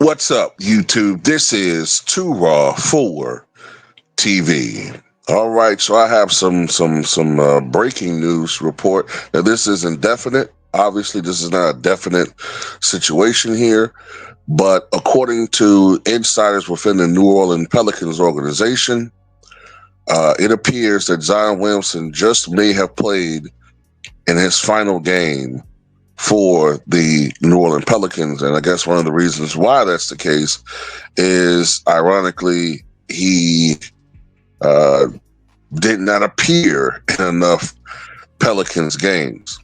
What's up, YouTube? This is Too Raw for TV. All right, so I have some breaking news report. Now, this is indefinite. Obviously, this is not a definite situation here, but according to insiders within the New Orleans Pelicans organization, it appears that Zion Williamson just may have played in his final game for the New Orleans Pelicans. And I guess one of the reasons why that's the case is, ironically, he uh, did not appear in enough Pelicans games.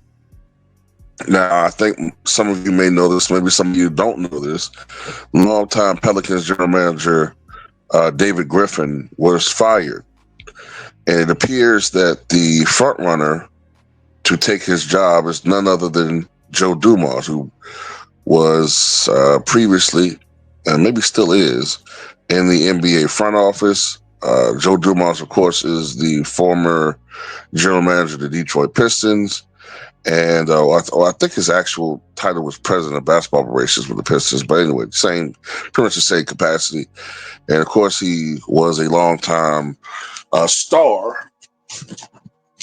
Now, I think some of you may know this, maybe some of you don't know this. Longtime Pelicans general manager David Griffin was fired. And it appears that the front runner to take his job is none other than Joe Dumars, who was previously, and maybe still is, in the NBA front office. Joe Dumars, of course, is the former general manager of the Detroit Pistons. And I think his actual title was president of basketball operations with the Pistons. But anyway, pretty much the same capacity. And of course, he was a longtime star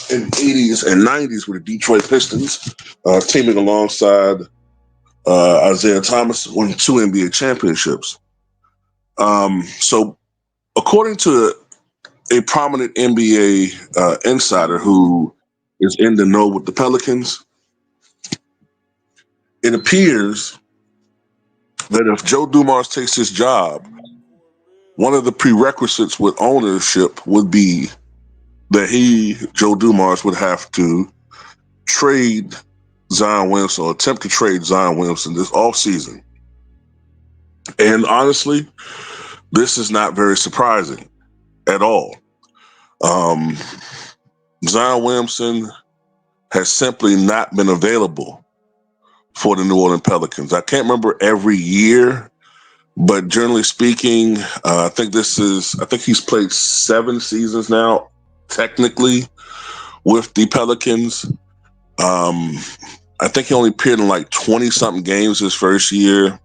in the 80s and 90s with the Detroit Pistons, teaming alongside Isaiah Thomas, winning 2 NBA championships. So, according to a prominent NBA insider who is in the know with the Pelicans, it appears that if Joe Dumars takes his job, one of the prerequisites with ownership would be that Joe Dumars, would have to trade Zion Williamson, or attempt to trade Zion Williamson this offseason. And honestly, this is not very surprising at all. Zion Williamson has simply not been available for the New Orleans Pelicans. I can't remember every year, but generally speaking, I think he's played 7 seasons now, technically, with the Pelicans. I think he only appeared in like 20-something games his first year.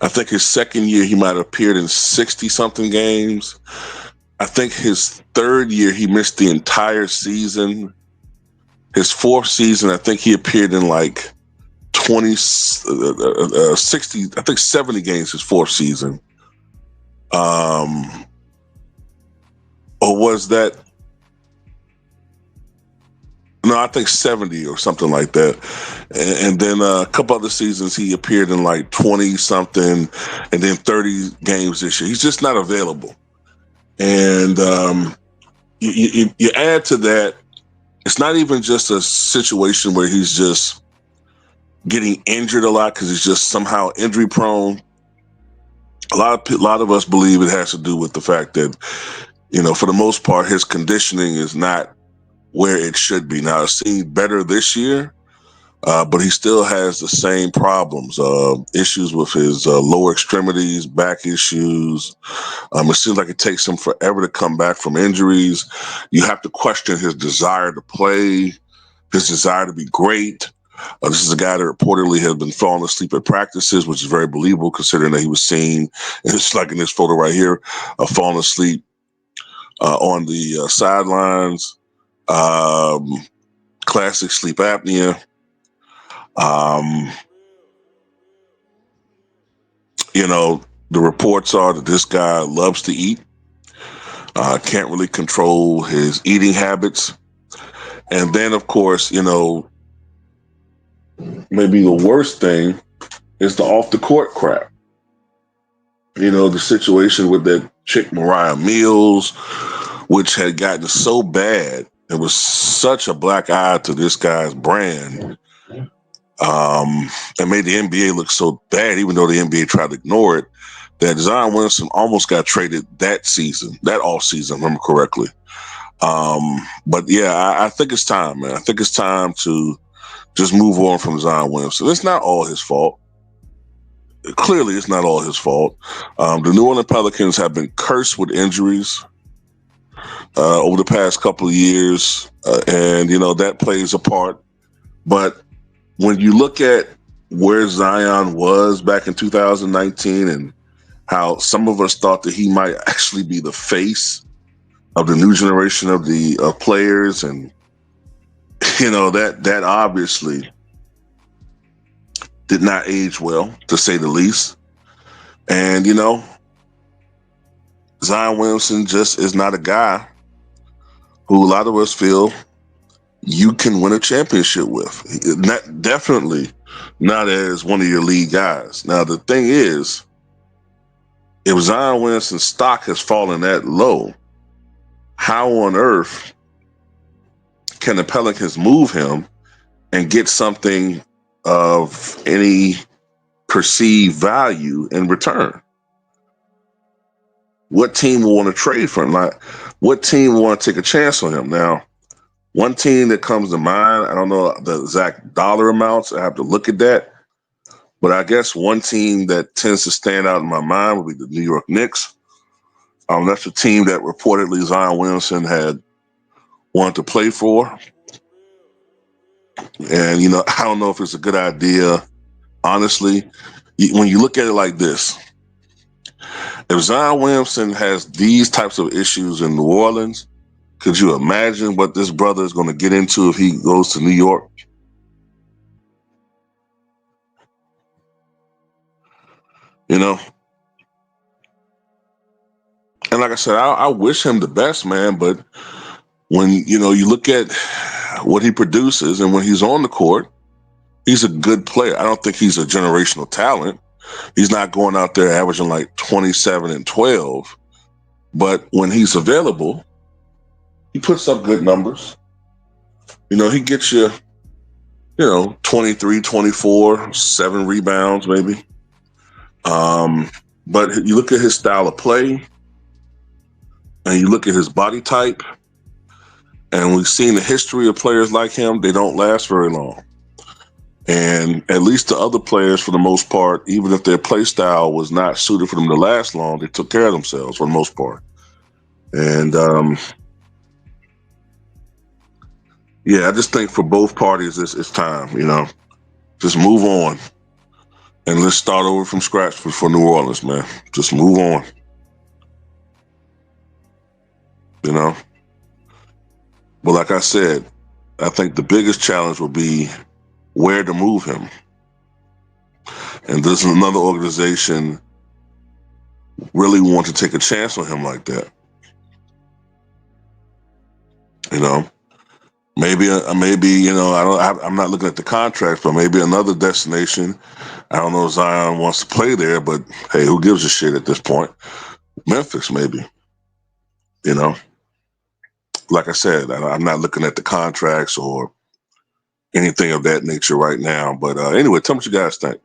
I think his second year, he might have appeared in 60-something games. I think his third year, he missed the entire season. His fourth season, I think he appeared in like 60, I think 70 games his fourth season. Or was that? No, I think 70 or something like that. And then a couple other seasons, he appeared in like 20-something and then 30 games this year. He's just not available. And you add to that, it's not even just a situation where he's just getting injured a lot because he's just somehow injury prone. A lot of us believe it has to do with the fact that, for the most part, his conditioning is not where it should be. Now, it's seen better this year, but he still has the same problems, issues with his lower extremities, back issues. It seems like it takes him forever to come back from injuries. You have to question his desire to play, his desire to be great. This is a guy that reportedly has been falling asleep at practices, which is very believable considering that he was seen, it's like in this photo right here, falling asleep on the sidelines. Classic sleep apnea. The reports are that this guy loves to eat, can't really control his eating habits. And then, of course, maybe the worst thing is the off the court crap. The situation with that chick Mariah Mills, which had gotten so bad, it was such a black eye to this guy's brand, and made the NBA look so bad, even though the NBA tried to ignore it, that Zion Williamson almost got traded that off season, if I remember correctly. But yeah, I think it's time, man. I think it's time to just move on from Zion Williamson. It's not all his fault. Clearly, it's not all his fault. The New Orleans Pelicans have been cursed with injuries over the past couple of years, and that plays a part. But when you look at where Zion was back in 2019 and how some of us thought that he might actually be the face of the new generation of the players, and that obviously did not age well, to say the least. And Zion Williamson just is not a guy who a lot of us feel you can win a championship with. Definitely not as one of your lead guys. Now the thing is, if Zion Williamson's stock has fallen that low, how on earth can the Pelicans move him and get something of any perceived value in return? What team will want to trade for him? Like, what team will want to take a chance on him? Now, one team that comes to mind, I don't know the exact dollar amounts, I have to look at that. But I guess one team that tends to stand out in my mind would be the New York Knicks. That's the team that reportedly Zion Williamson had wanted to play for. And, I don't know if it's a good idea. Honestly, when you look at it like this, if Zion Williamson has these types of issues in New Orleans, could you imagine what this brother is going to get into if he goes to New York? You know, and like I said, I wish him the best, man. But when you look at what he produces and when he's on the court, he's a good player. I don't think he's a generational talent. He's not going out there averaging like 27 and 12. But when he's available, he puts up good numbers. He gets you, 23, 24, 7 rebounds maybe. But you look at his style of play and you look at his body type, and we've seen the history of players like him. They don't last very long. And at least the other players, for the most part, even if their play style was not suited for them to last long, they took care of themselves for the most part. And yeah, I just think for both parties, it's time, just move on and let's start over from scratch for New Orleans, man. Just move on, you know. But like I said, I think the biggest challenge will be where to move him. And does another organization really want to take a chance on him like that? You know, maybe I'm not looking at the contracts, but maybe another destination. I don't know if Zion wants to play there, but hey, who gives a shit at this point? Memphis, maybe. You know, like I said, I'm not looking at the contracts or anything of that nature right now. But anyway, tell me what you guys think.